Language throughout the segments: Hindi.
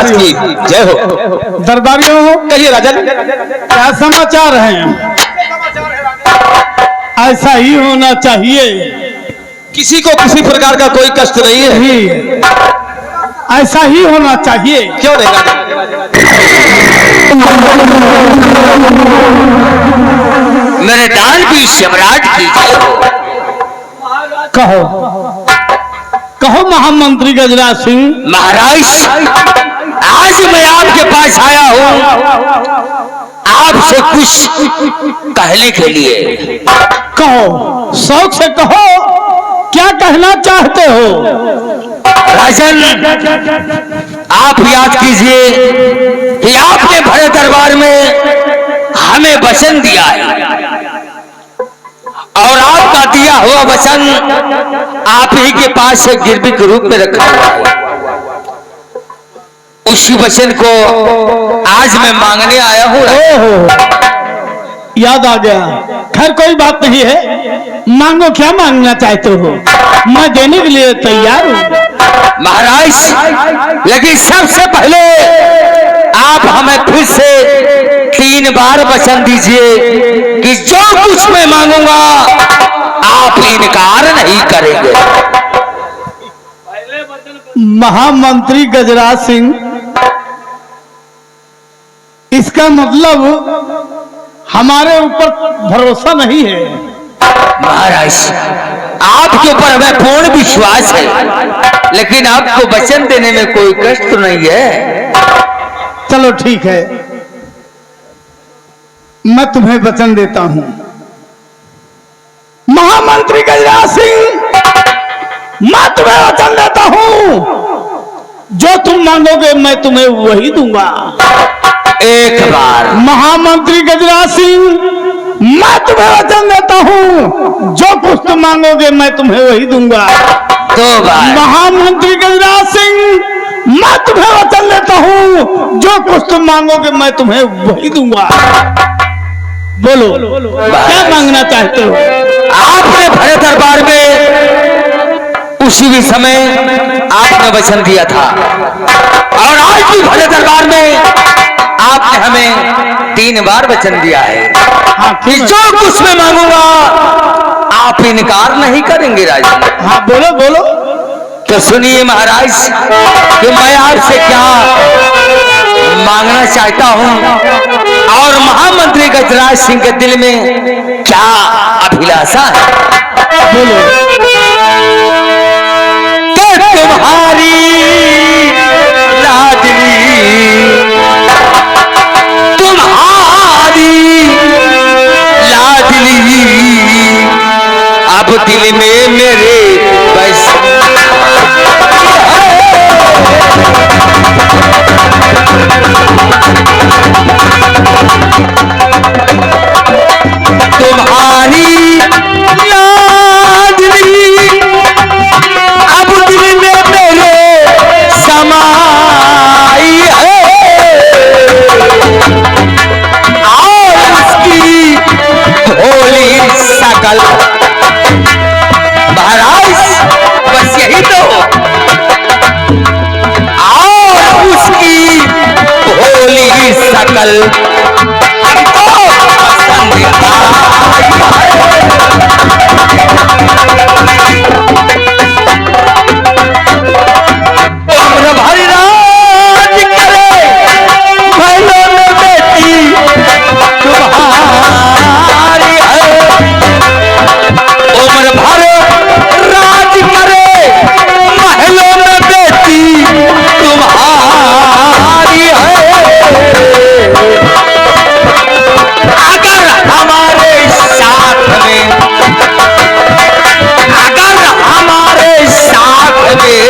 महाराज की जय हो। दरबारियों कहिए राजा जी। क्या समाचार हैं? ऐसा ही होना चाहिए। किसी को किसी प्रकार का कोई कष्ट नहीं है। ही ऐसा ही होना चाहिए। क्यों नहीं राजा? मेरे दानवीर सम्राट की जय हो। कहो कहो महामंत्री गजराज सिंह। महाराज आज मैं आपके पास आया हूँ आपसे कुछ कहने के लिए। कहो, शौक से कहो, क्या कहना चाहते हो? राजन आप याद कीजिए कि आपने भरे दरबार में हमें वचन दिया है और आपका दिया हुआ वचन आप ही के पास एक गिरवी के रूप में रखा हुआ है। उसी वचन को आज मैं मांगने आया हूँ। याद आ गया। खैर कोई बात नहीं है, मांगो, क्या मांगना चाहते हो? मैं देने के लिए तैयार हूँ महाराज। लेकिन सबसे पहले आप हमें फिर से 3 बार वचन दीजिए कि जो कुछ मैं मांगूंगा आप इनकार नहीं करेंगे। महामंत्री गजराज सिंह, इसका मतलब हमारे ऊपर भरोसा नहीं है। महाराज आपके ऊपर हमें पूर्ण विश्वास है, लेकिन आपको वचन देने में कोई कष्ट तो नहीं है। चलो ठीक है, मैं तुम्हें वचन देता हूं। महामंत्री गजराज सिंह, मैं तुम्हें वचन देता हूं, जो तुम मांगोगे मैं तुम्हें वही दूंगा। एक बार। महामंत्री गजराज सिंह, मैं तुम्हें वचन देता हूं, जो कुछ तुम मांगोगे मैं तुम्हें वही दूंगा। 2 बार। महामंत्री गजराज सिंह, मैं तुम्हें वचन देता हूं, जो कुछ तुम मांगोगे मैं तुम्हें वही दूंगा। बोलो क्या मांगना चाहते हो? आपने भरे दरबार में उसी भी समय आपने वचन दिया था और आज भी भरे दरबार में आपने हमें 3 बार वचन दिया है कि जो कुछ मैं मांगूंगा आप इनकार नहीं करेंगे राजन। हाँ बोलो बोलो। तो सुनिए महाराज कि मैं आपसे क्या मांगना चाहता हूं और महामंत्री गजराज सिंह के दिल में क्या अभिलाषा है। बोलो। कि तुम्हारी लाडली, तुम्हारी लाडली अब दिल में मेरे बस तुम्हारी लाडली अब दिल में मेरे समाई है और उसकी भोली शकल। महाराज बस यही तो, और उसकी भोली शकल हमको पसंद उम्र भर राज करे महलों में बेटी तुम्हारी है। उम्र भर राज करे महलों में बेटी तुम्हारी है। अगर हमारे साथ में, अगर हमारे साथ में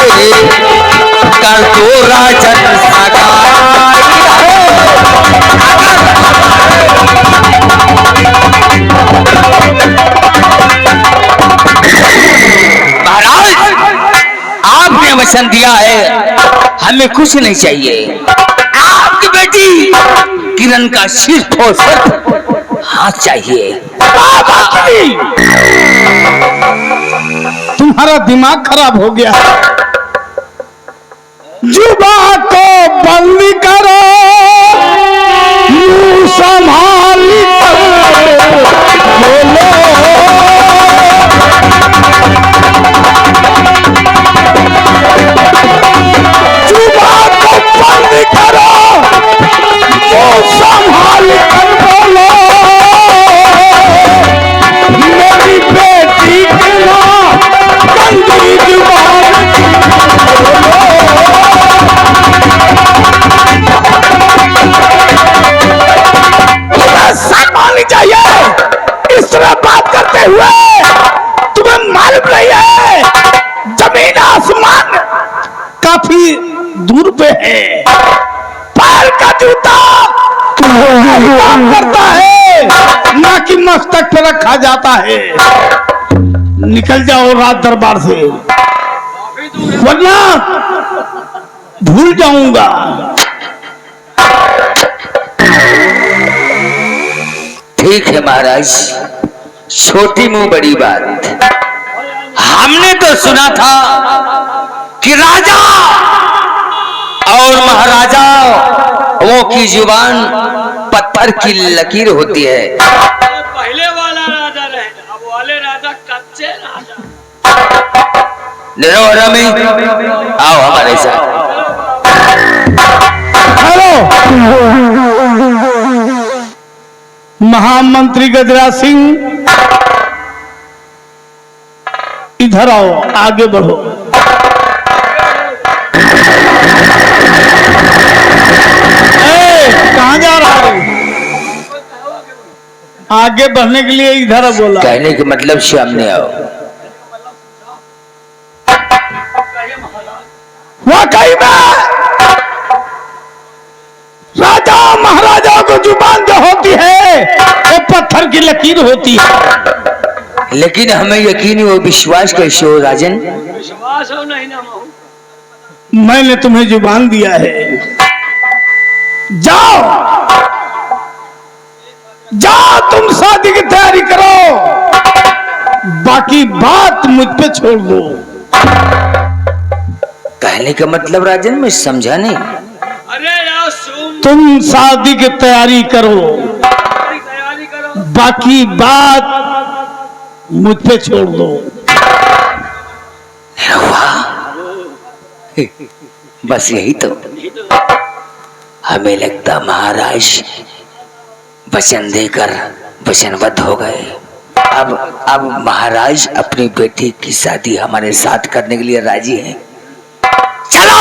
कर दो राजन सगाई है। महाराज आपने वचन दिया है, हमें कुछ नहीं चाहिए। आपकी बेटी किरण का सिर्फ और सिर्फ हाथ चाहिए। तुम्हारा दिमाग खराब हो गया। जो जुबा को बंद करो, मुंह संभाल कर बोलो। जुबा को बंद करो, मुंह संभाल कर बोलो। मेरी बेटी के नाम गंदी जुबान सम्मान चाहिए। इस तरह बात करते हुए तुम्हें मालूम नहीं है जमीन आसमान काफी दूर पे है। पैर का जूता काम करता है, ना कि मस्तक पे रखा जाता है। निकल जाओ रात दरबार से, वरना भूल जाऊंगा। ठीक है महाराज, छोटी मुंह बड़ी बात। हमने तो सुना था कि राजा और महाराजा वो की जुबान पत्थर की लकीर होती है। पहले वाला राजा रहे, अब वाले राजा कच्चे राजा। निरोरा में आओ हमारे साथ। हेलो महामंत्री गजराज सिंह, इधर आओ, आगे बढ़ो। कहाँ जा रहा है? आगे बढ़ने के लिए इधर बोला। कहने के मतलब सामने आओ। वाकई में राजा महाराजा को जुबान जो होती है वो पत्थर की लकीर होती है। लेकिन हमें यकीन वो विश्वास कैसे हो राजन? विश्वास हो नहीं ना हो। मैंने तुम्हें जुबान दिया है, जाओ जाओ तुम शादी की तैयारी करो, बाकी बात मुझ पे छोड़ दो। कहने का मतलब राजन मैं समझा नहीं। अरे यार सुन, तुम शादी की तैयारी करो, तैयारी करो, बाकी बात मुझ पे छोड़ दो। बस यही तो। हमें लगता महाराज वचन देकर वचनबद्ध हो गए। अब महाराज अपनी बेटी की शादी हमारे साथ करने के लिए राजी हैं। चलो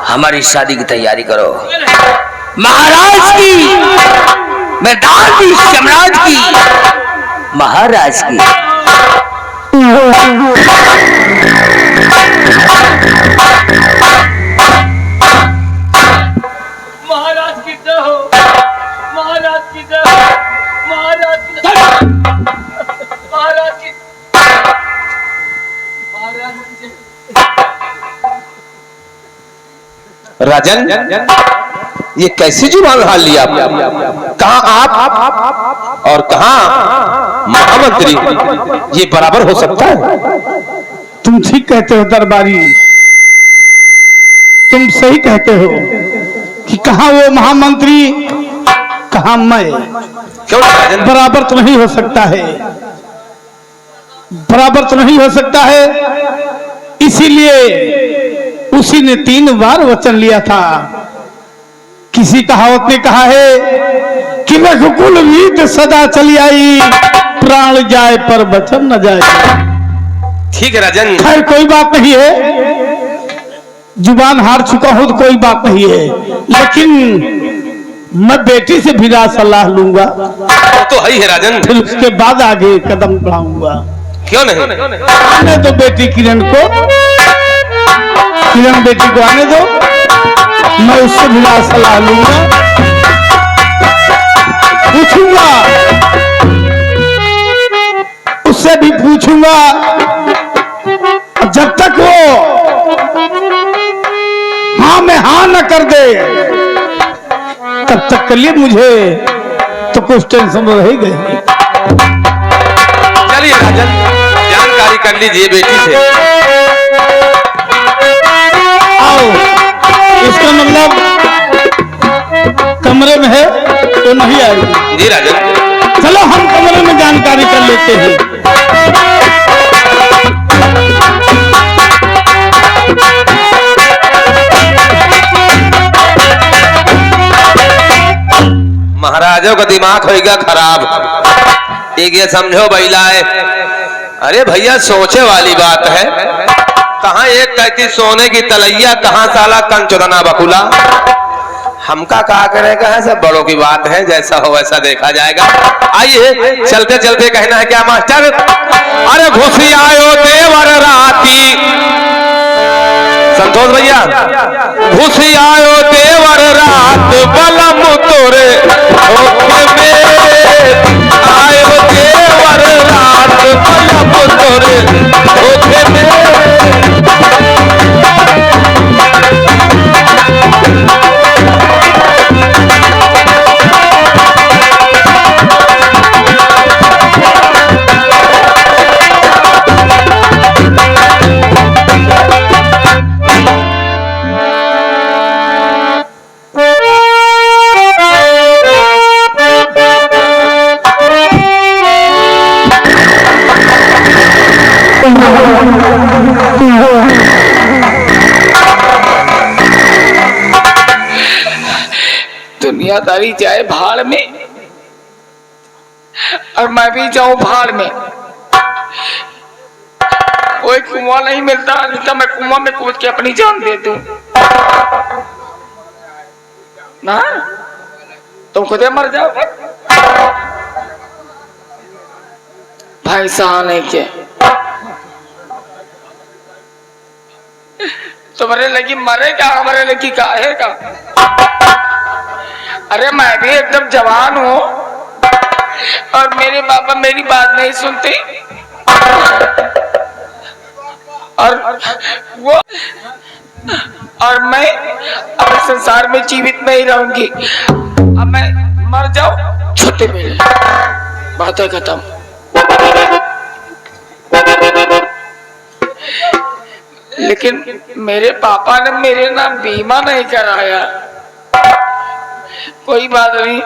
हमारी शादी की तैयारी करो। महाराज की, मैदान की, सम्राट की, महाराज की। महाराज की जय हो, महाराज की जय हो, महाराज की जय हो, महाराज की, महाराज की। राजन, ये कैसी जुबान हाल लिया आपने? कहाँ आप और कहाँ महामंत्री, ये बराबर हो सकता है? तुम ठीक कहते हो दरबारी, तुम सही कहते हो कि कहाँ वो महामंत्री, कहाँ मैं। क्यों राजन? बराबर तो नहीं हो सकता है, बराबर तो नहीं हो सकता है। इसीलिए उसी ने 3 बार वचन लिया था। किसी कहावत ने कहा है कि रघुकुल रीत सदा चली आई, प्राण जाए पर वचन न जाए। ठीक है राजन। खैर कोई बात नहीं है, जुबान हार चुका हूं तो कोई बात नहीं है, लेकिन मैं बेटी से भी राय सलाह लूंगा, तो है राजन। फिर उसके बाद आगे कदम बढ़ाऊंगा। क्यों नहीं? आने दो बेटी किरण को, किरण बेटी को आने दो, मैं उससे भी राय सलाह लूंगा, पूछूंगा, उससे भी पूछूंगा। जब तक वो हाँ में हाँ न कर दे, तब तक के लिए मुझे तो कुछ टेंशन रह गई। चलिए राजन, जानकारी कर लीजिए बेटी से। आओ इसका मतलब कमरे में है तो नहीं आएगी। जी राजन। चलो हम कमरे में जानकारी कर लेते हैं। महाराजों का दिमाग होगा खराब। एक ये समझो बैलाए, अरे भैया सोचे वाली बात है। कहाँ एक कहती सोने की तलैया, कहाँ साला कंचुदना बकुला। हमका कहा करेगा है, सब बड़ों की बात है, जैसा हो वैसा देखा जाएगा। आइए चलते चलते कहना है क्या मास्टर। अरे घुसी आयो देवर राती, संतोष भैया, घुसी आयो देवर रात बलम तोरे में, आयो देवर रात बलम तोरे में। दुनियादारी जाए भाड़ में और मैं भी जाऊं भाड़ में। कोई कुआं नहीं मिलता, नहीं तो मैं कुआं में कूद के अपनी जान दे दूं ना। तुम खुदे मर जाओ भाई सहाने के। तुम्हारे लगी मरेगा, हमारे लगी काहेगा। अरे मैं भी एकदम जवान हूँ और मेरे पापा मेरी बात नहीं सुनते और मैं अब संसार में जीवित नहीं रहूंगी। अब मैं मर जाऊं, छोटे मेरे बातें खत्म। लेकिन मेरे पापा ने मेरे नाम बीमा नहीं कराया। कोई बात नहीं,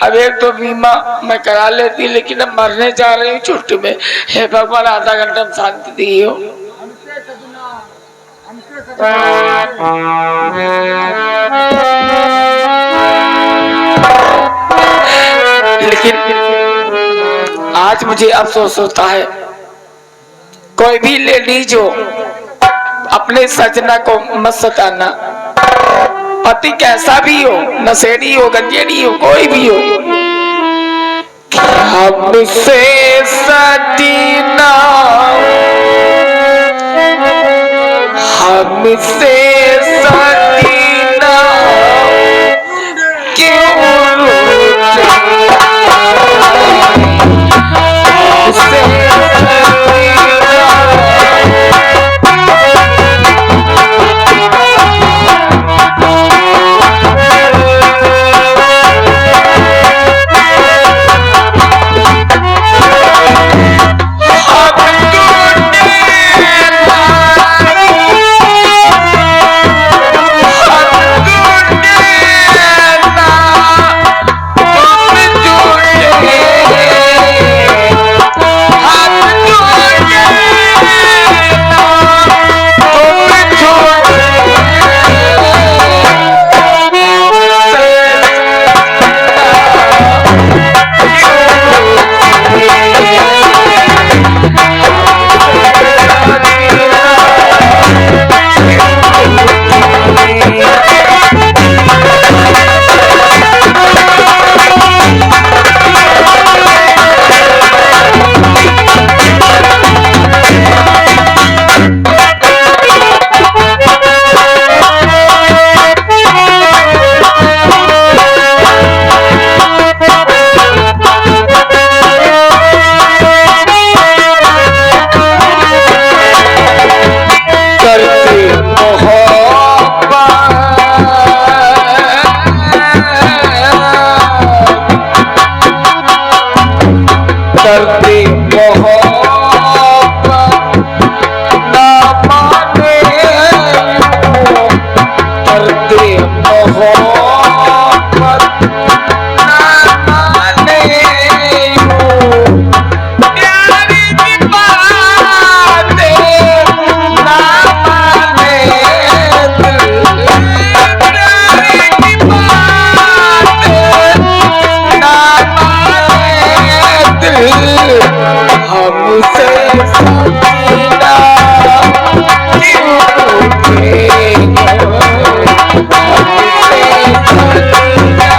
अब एक तो बीमा मैं करा लेती, लेकिन अब मरने जा रही हूँ छुट्टी में। हे भगवान आधा घंटा में शांति दी हो। लेकिन आज मुझे अफसोस होता है, कोई भी लेडीज हो अपने सजना को मत सताना। पति कैसा भी हो, नशेड़ी हो, गंजेड़ी हो, कोई भी हो। हमसे सजना, हमसे सजना क्यों रूठे, हमसे हमसे सकीना क्यों रूठे हो, हमसे सकीना।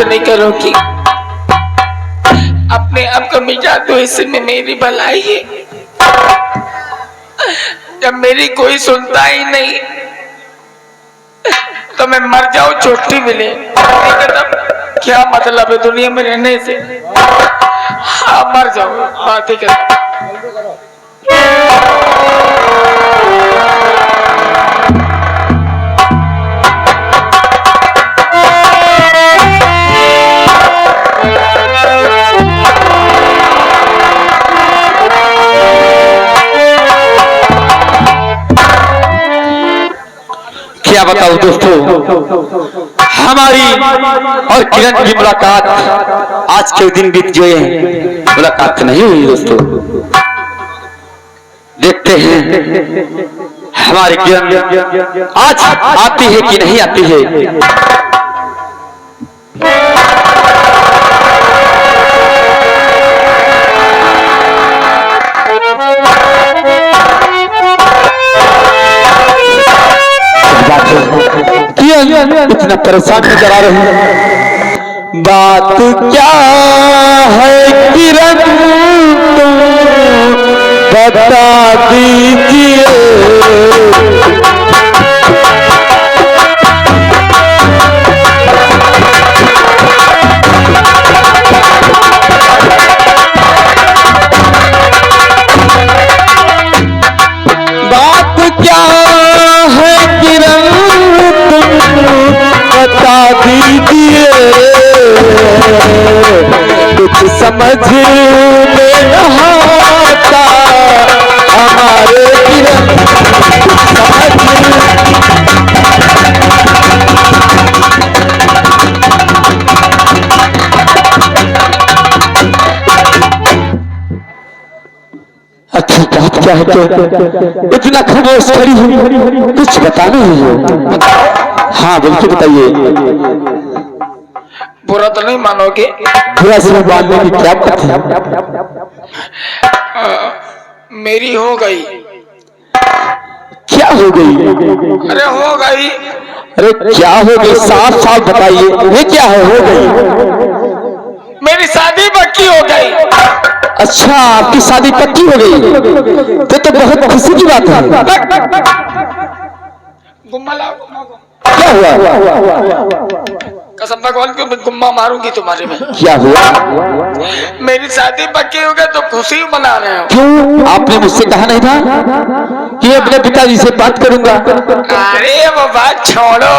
नहीं करोगी, अपने आप को मिटा दो, इसमें मेरी भलाई है। जब मेरी कोई सुनता ही नहीं तो मैं मर जाऊं, छुट्टी मिले, क्या मतलब है दुनिया में रहने से? हाँ मर जाओ, बात ही कर। क्या बताऊं दोस्तों, हमारी और किरण की मुलाकात आज के दिन बीत गए हैं, मुलाकात नहीं हुई दोस्तों। देखते हैं हमारी किरण आज आती है कि नहीं आती है। इतना परेशान नजर आ रहे हैं। बात क्या है किरण तुम बता दीजिए, बात क्या है किरण बता दीजिए, कुछ समझ में न आता हमारे किरण, अच्छा बात क्या है? इतना खामोश खड़ी हुई, कुछ बताना है? हाँ बिल्कुल बताइए। बुरा तो नहीं मानोगे? बुरा से मानने की क्या बात है? मेरी हो गई। क्या हो गई? अरे हो गई। अरे क्या हो गई? साफ साफ बताइए, ये क्या है? हो गई? मेरी शादी पक्की हो गई। अच्छा आपकी शादी पक्की हो गई, तो बहुत खुशी की बात है। गुम्मा लाओ, क्या हुआ? कसम भगवान की गुम्मा मारूंगी तुम्हारे में। क्या हुआ? मेरी शादी पक्की हो गई तो खुशी मना रहे हो। क्यों? आपने मुझसे कहा नहीं था कि अपने पिताजी से बात करूंगा? अरे वो बात छोड़ो,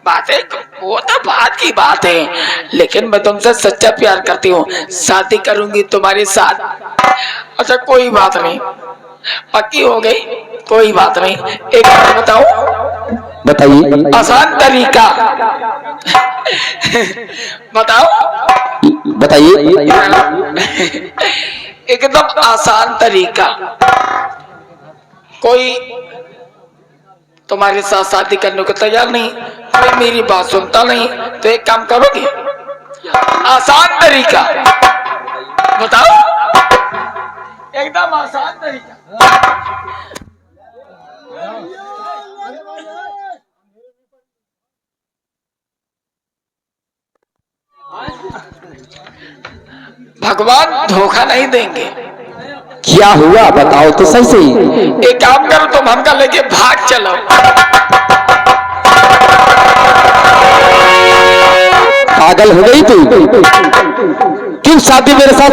बातें वो तो बात की बात है, लेकिन मैं तुमसे सच्चा प्यार करती हूँ, शादी करूंगी तुम्हारे साथ। अच्छा कोई बात नहीं, पक्की हो गई, कोई बात नहीं। एक बात बताओ, बताइए। आसान तरीका बताओ, बताइए। एकदम आसान तरीका। कोई तुम्हारे साथ शादी करने को तैयार नहीं, कोई मेरी बात सुनता नहीं, तो एक काम करोगे, आसान तरीका बताओ, एकदम आसान तरीका। भगवान धोखा नहीं देंगे। क्या हुआ बताओ तो सही सही। एक काम करो, तुम हमका लेके भाग चलो। पागल हो गई तू? क्यों शादी मेरे साथ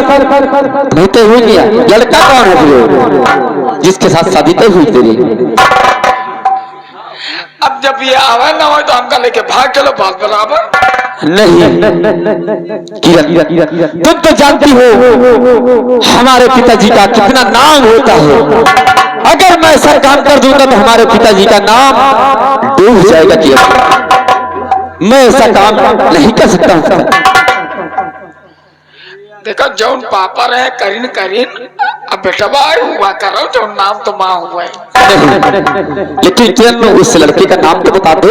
नहीं तय हुई? क्या लड़का कौन है तुझे जिसके साथ शादी तय हुई तेरी? अब जब ये आवाज ना हो तो हमका लेके भाग चलो, बात बराबर। नहीं किरण, तुम तो जानती हो हमारे पिताजी का कितना नाम होता है। अगर मैं ऐसा काम कर दूंगा तो हमारे पिताजी का नाम डूब जाएगा। किरण, मैं ऐसा काम नहीं कर सकता हूँ। देखो जौन पापा रहे करीन करीन, अब बेटा हुआ करो, जो नाम तो माँ हुआ है। लेकिन किरण, उस लड़के का नाम तो बता दो।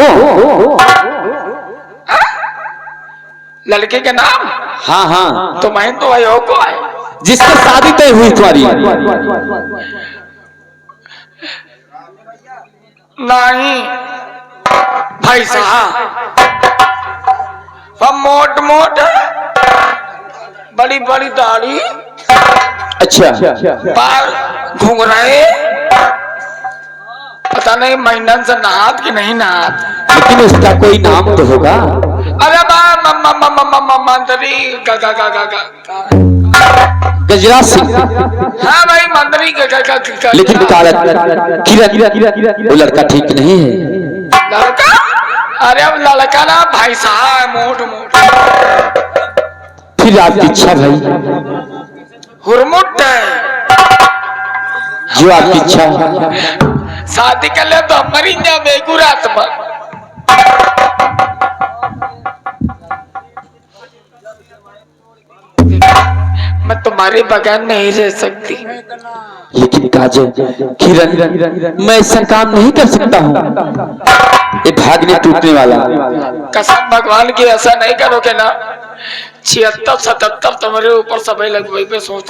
लड़के का नाम? हाँ हाँ, तो मैं तो आयो को है जिससे शादी तय हुई तुम्हारी। नहीं भाई साहब, वह मोट मोट बड़ी बड़ी दाढ़ी, अच्छा, बाल घूम रहे, पता नहीं महीनन से नहात कि नहीं नहात। लेकिन उसका कोई नाम तो होगा। अरे मंदरी गजराज सिंह। हाँ भाई मंदरी लेकिन किरण, वो लड़का ठीक नहीं है। लड़का? अरे अब लड़का ना भाई साहब, मोट मोट। फिर आपकी इच्छा भाई, हुरमुट है, जो आपकी इच्छा। शादी कर ले तो मरी जा बेगुरात पर। मैं तुम्हारे बगैर नहीं रह सकती। लेकिन काजल, किरण, मैं ऐसा काम नहीं कर सकता हूँ। ये भागने टूटने वाला। कसम भगवान की, ऐसा नहीं करोगे ना, 76-77 तुम्हारे ऊपर सभी लगवाई पे सोच।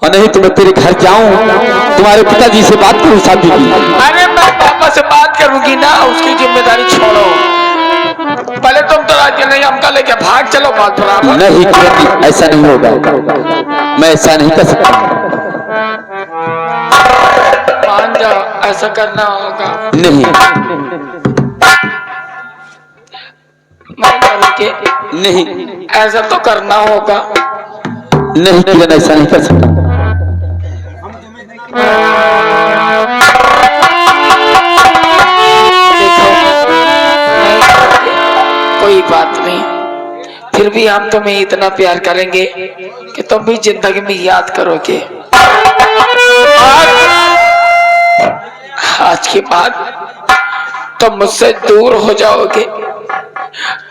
और नहीं तो मैं तेरे घर जाऊं, तुम्हारे पिताजी से बात करूं शादी की। अरे मैं पापा से बात करूंगी ना, उसकी जिम्मेदारी छोड़ो। पहले तुम तो राज्य नहीं, हमका लेके भाग चलो, बात बराबर। नहीं किरण, ऐसा नहीं होगा, मैं ऐसा नहीं कर सकता। मान जाओ, ऐसा करना होगा। नहीं मान जाओ कि नहीं ऐसा तो करना होगा। नहीं किरण, ऐसा नहीं कर सकता। देखो कोई बात नहीं, फिर भी हम तुम्हें इतना प्यार करेंगे कि तुम भी जिंदगी में याद करोगे। आज के बाद तुम मुझसे दूर हो जाओगे,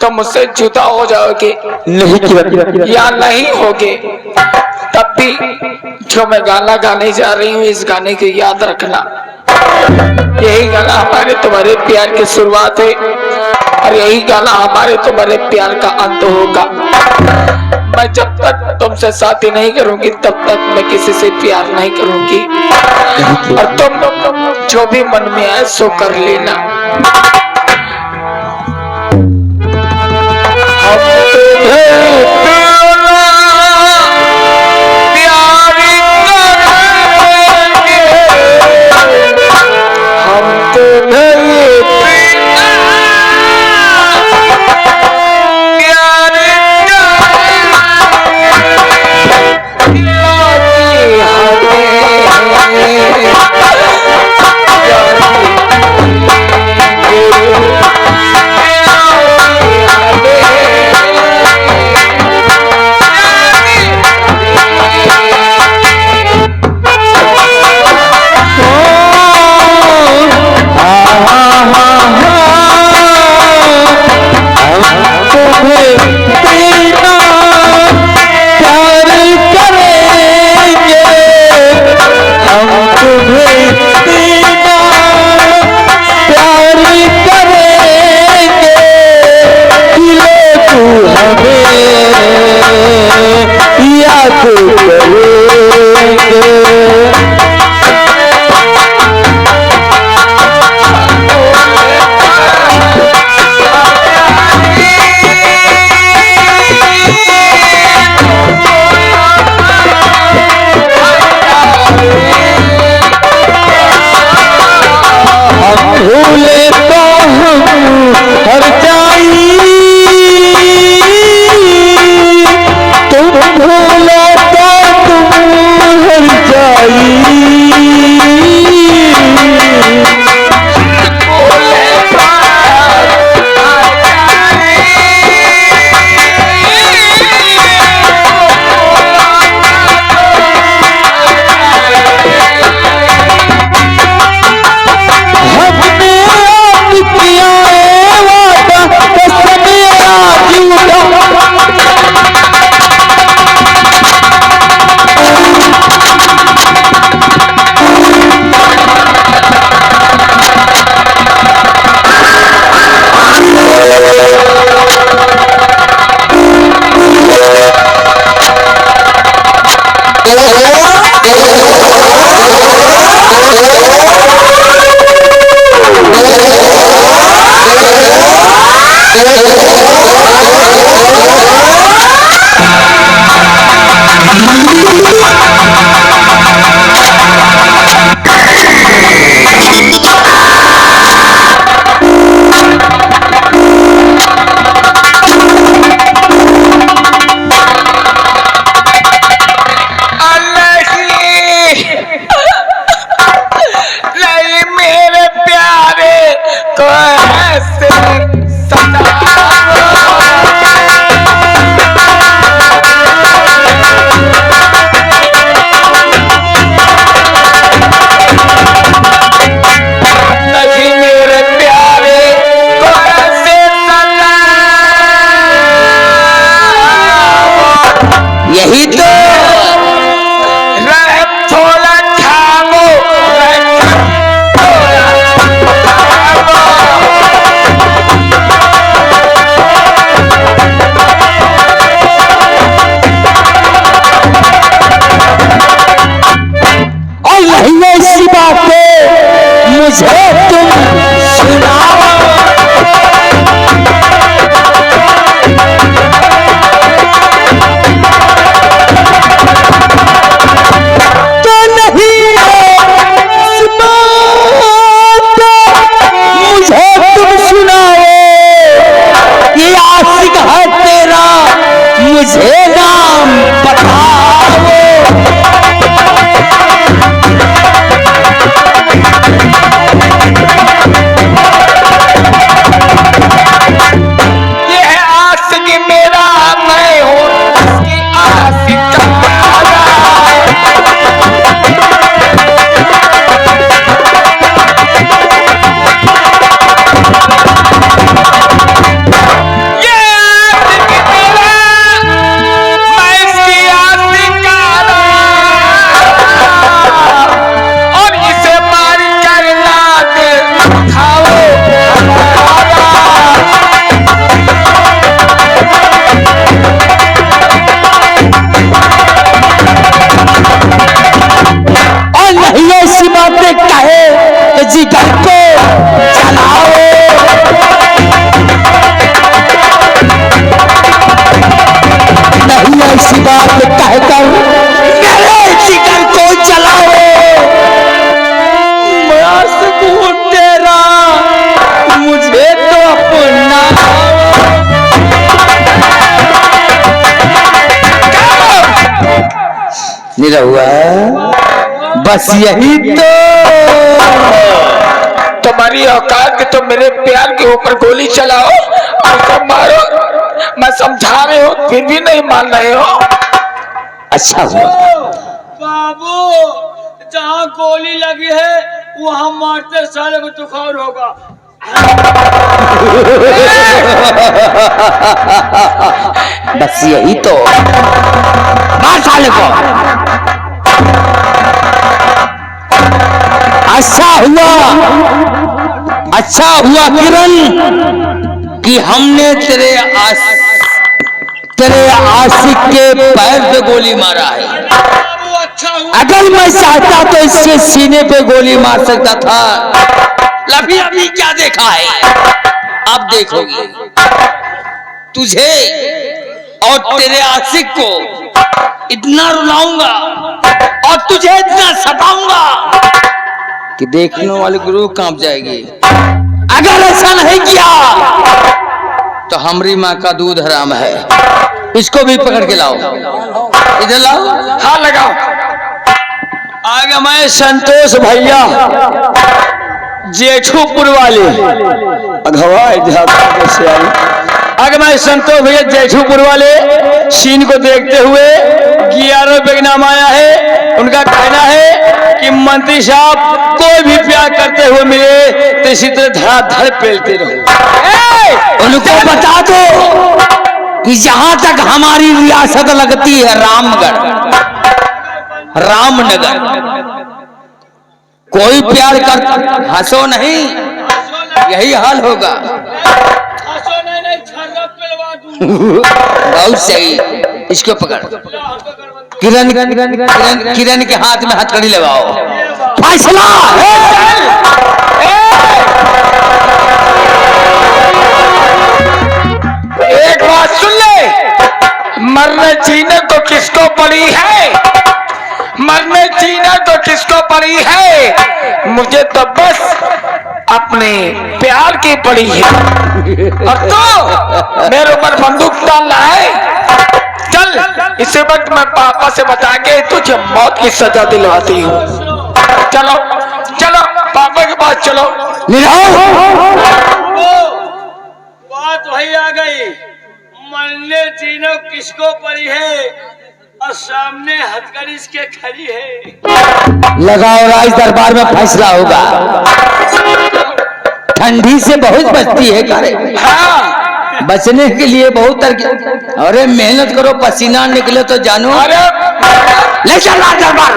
तुम मुझसे जुदा हो जाओगे। नहीं किरण, या नहीं होगे, तब भी जो मैं गाना गाने जा रही हूँ, इस गाने को याद रखना। यही गाना हमारे तुम्हारे प्यार की शुरुआत है, और यही गाना हमारे तुम्हारे प्यार का अंत होगा। मैं जब तक तुमसे शादी नहीं करूंगी, तब तक मैं किसी से प्यार नहीं करूंगी। और तुम जो भी मन में आए सो कर लेना। मुझे तुम सुनाओ। तो नहीं मुझे तुम सुनाओ, ये आशिक है तेरा मुझे नाम बताओ। ये है आशिक मेरा, मैं हूँ उसकी आशिक। जिगर को जलाओ। नहीं ऐसी बात कहकर मेरे जिगर को जलाओ। मैं आशिक हूं तेरा मुझे तो अपना। निरहुआ बस यही तो तुम्हारी औकात तो मेरे प्यार के ऊपर गोली चलाओ और तुम मारो। मैं समझा रहे हो फिर भी नहीं मान रहे हो। अच्छा हुआ बाबू, जहाँ गोली लगी है वहाँ मारते साले को तुखार होगा। बस यही तो, मार साले को। अच्छा हुआ किरण कि हमने तेरे आशिक के पैर पे गोली मारा है। बाबू अच्छा हुआ। अगर मैं चाहता तो इसके सीने पे गोली मार सकता था। लभी अभी क्या देखा है, अब देखोगे। तुझे और तेरे आशिक को इतना रुलाऊंगा और तुझे इतना सताऊंगा कि देखने वाले की रूह कांप जाएगी। अगर ऐसा नहीं किया तो हमारी माँ का दूध हराम है। इसको भी पकड़ के लाओ, इधर लाओ। हाँ लगाओ। आगे मैं संतोष भैया जेठूपुर वाले आगे मैं संतोष भैया जेठूपुर वाले सीन को देखते हुए 11 रुपए का नाम आया है। उनका कहना है कि मंत्री साहब कोई भी प्यार करते हुए मिले तो इसी तरह धड़ाधड़ पेलते रहो। उनको बता दो कि जहां तक हमारी रियासत लगती है रामनगर, कोई प्यार कर हंसो नहीं, यही हाल होगा। बहुत सही, इसको पकड़। किरण के हाथ में हथकड़ी लगाओ। फैसला एक बात सुन ले, मरने जीने तो किसको पड़ी है, मरने जीना तो किसको पड़ी है। मुझे तो बस अपने प्यार की पड़ी है। और तो मेरे ऊपर बंदूक डालना है। चल इसी वक्त मैं पापा से बता के तुझे मौत की सजा दिलवाती हूँ। चलो चलो पापा के पास चलो। बात वही आ गई, मरने जीनो किसको पड़ी है और सामने हथकड़ी इसके खड़ी है। लगाओ, राज दरबार में फैसला होगा। ठंडी से बहुत बचती है करे। हाँ बचने के लिए बहुत अरे मेहनत करो, पसीना निकले तो जानो। अरे ले चल राज दरबार।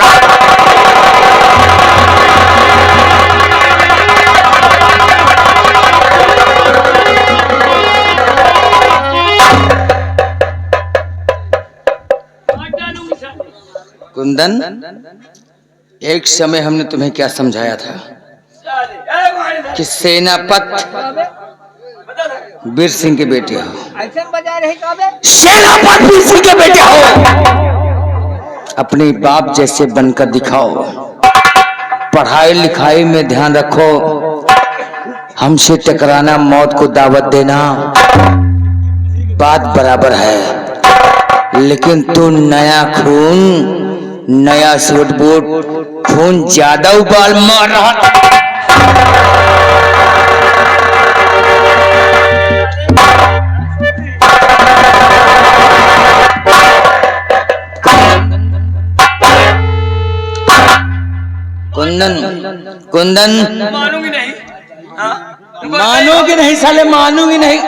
कुंदन, एक समय हमने तुम्हें क्या समझाया था? कि सेनापति वीर सिंह के बेटे हो। सेनापति वीर सिंह के बेटे हो, अपने बाप जैसे बनकर दिखाओ। पढ़ाई लिखाई में ध्यान रखो, हमसे टकराना मौत को दावत देना बात बराबर है, लेकिन तू नया खून, नया सूट बूट, खून ज्यादा उबाल मार रहा। कुंदन कुंदन मानूंगी नहीं। हाँ? मानोगी नहीं साले, मानूंगी नहीं।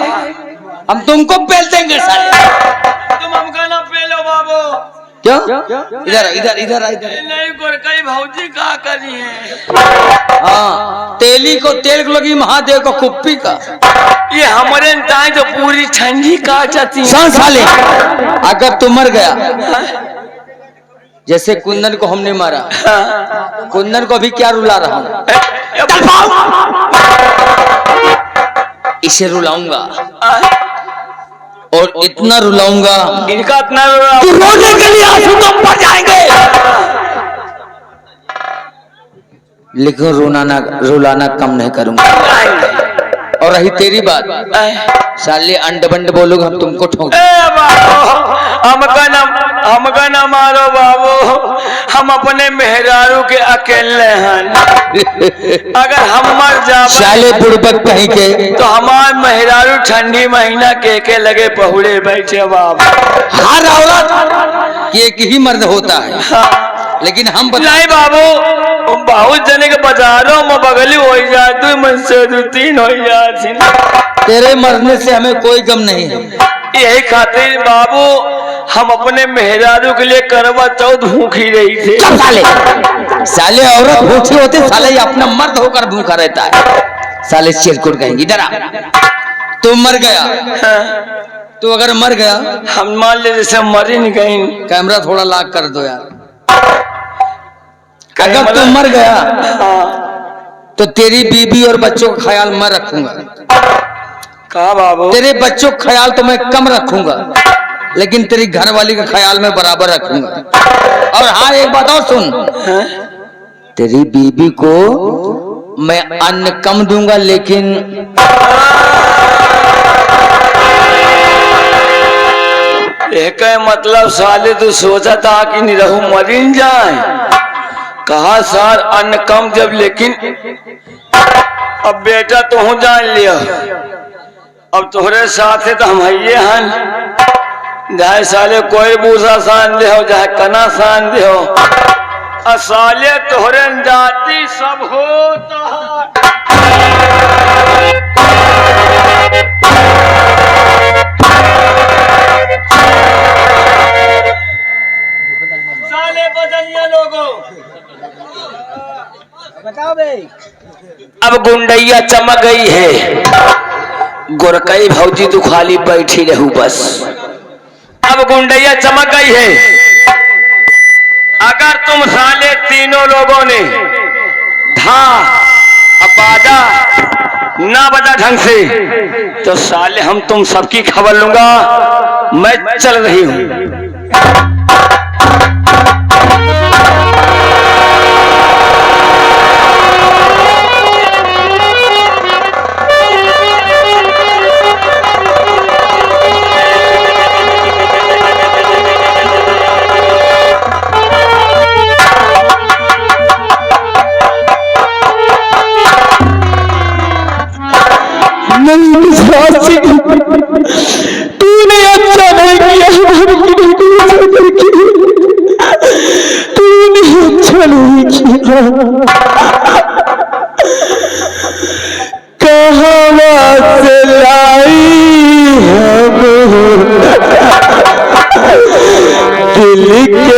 हम तुमको पेल देंगे साले। तुम हमका ना पेलो बाबू। क्यों? इधर इधर इधर इधर। नहीं गोरकई भौजी का करी है। हाँ, तेली को तेल को लगी, महादेव को कुप्पी का। ये हमारे ताई तो पूरी ठंडी का जाती है। सुन साले, अगर तू मर गया, जैसे कुंदन को हमने मारा, कुंदन को भी क्या रुला रहा हूँ, इसे रुलाऊंगा और इतना रुलाऊंगा, इनका इतना तू रोने के लिए आंसू तो पड़ जाएंगे, लेकिन रुलाना कम नहीं करूंगा। और रही तेरी बात, साले अंड बंड बोलोगे हम तुमको ठोक। हमका ना मारो बाबू, हम अपने मेहरारू के अकेले हैं। अगर हम मर जाए साले बुड़बक कहीं के, तो हमारे मेहरारू ठंडी महीना के लगे पहुड़े बैठे बाबू। हर औरत एक ही मर्द होता है, लेकिन हम नहीं बाबू, बहुत जने के बाजारों में बगली हो जाती, मुझसे 2-3 हो जाती। तेरे मरने से हमें कोई गम नहीं है। यही खातिर बाबू हम अपने मेहरारू के लिए करवा चौथ भूखी रही थी। साले साले औरत भूखी होती, साले ये अपना मर्द होकर भूखा रहता है। साले चिरकुट कहेंगी। इधर आ, तू मर गया। तू अगर मर गया, हम मान ले जैसे मर ही नहीं गई। कैमरा थोड़ा लॉक कर दो यार। अगर तू मर गया तो तेरी बीबी और बच्चों का ख्याल मैं रखूंगा। कहा बाबू? तेरे बच्चों का ख्याल तो मैं कम रखूंगा, लेकिन तेरी घरवाली का ख्याल मैं बराबर रखूंगा। और हाँ, एक बात और सुन, तेरी बीबी को मैं अन्न कम दूंगा, लेकिन एक मतलब साले तू सोचा था कि निरहू मरीन जाए। कहा सर अन्न कम जब, लेकिन अब बेटा तू जान लिया, अब तोहरे साथ है तो हम ये हैं। चाहे साले कोई बूसा सान दे हो, चाहे कना सान दे हो, साले तोहरे जाति सब होता साले बदलिया लोगों। बताओ भाई। अब गुंडैया चमक गई है, गोरकई भौजी तू खाली बैठी रहू बस। अब गुंडैया चमक गई है। अगर तुम साले तीनों लोगों ने बाजा ना बजा ढंग से, तो साले हम तुम सबकी खबर लूंगा। मैं चल रही हूं। तूने अच्छा नहीं किया, तूने अच्छा नहीं किया। कहाँ से लाई हम दिल के